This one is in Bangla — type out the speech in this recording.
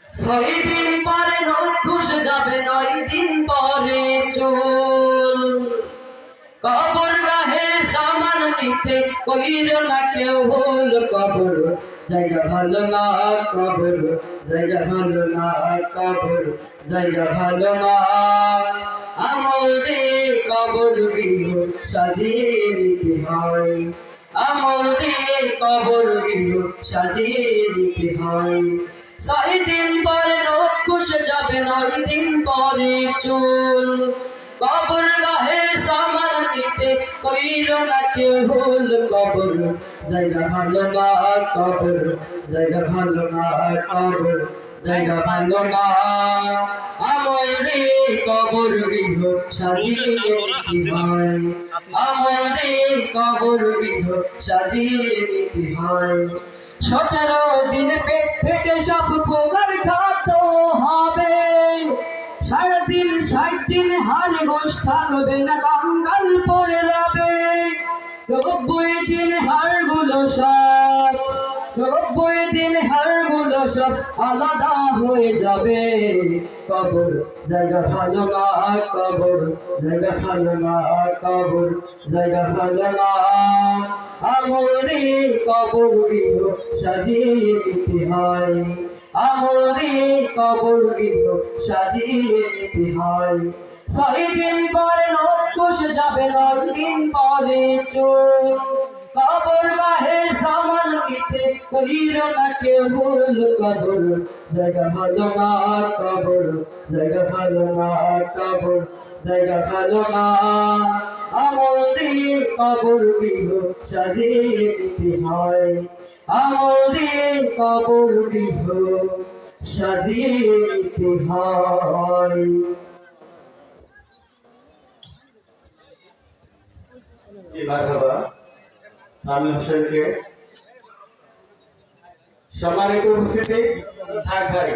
ছয় দিন পরে নখুশ যাবে, 9 দিন পরে চুল। কবর গাহে সামান নিতে কইর না কেউ ভুল। কবর জায়গা ভালো না, কবর জায়গা ভালো না, কবর জায়গা ভালো না। আমল দিয়ে কবর গৃহ সাজিয়ে নিতে হয়, আমল দিয়ে কবর গৃহ সাজিয়ে নিতে হয়। 6 দিন পরে নখুশ যাবে, 9 দিন পরে চুল। কবর গাহের সামান নিতে কইর না কেউ ভুল। কবর জায়গা ভালো না, কবর জায়গা ভালো না, কবর জায়গা ভালো না। আমল দিয়ে কবর গৃহ সাজিয়ে নিতে হয়, আমল দিয়ে কবর গৃহ সাজিয়ে নিতে হয়। 17 দিন পেট ফেটে সব প্রকার খাদ্য হবে। 60 দিন হাড় গোশ থাকবে না, কঙ্কাল পড়ে যাবে। 90 দিন হাড়গুলো সব, 90 দিন হাড়গুলো সব আলাদা হয়ে যাবে। কবর জায়গা ভালো না, কবর জায়গা ভালো না, কবর জায়গা ভালো না। আমল দিয়ে কবর গৃহ সাজিয়ে নিতে হয়, আমল দিয়ে কবর গৃহ সাজিয়ে নিতে হয়। 6 দিন পরে নখুশ যাবে, 9 দিন পরে চুল। কবর গাহে সামান নিতে কইর না কেউ ভুল। কবর জায়গা ভালো না, কবর জায়গা ভালো না, কবর জায়গা ভালো না। আমল দিয়ে কবর গৃহ সাজিয়ে নিতে হয়, আমল দিয়ে কবর গৃহ সাজিয়ে নিতে হয়। আমি হোসেনকে সম্মানিত উপস্থিতি থাক ভাই।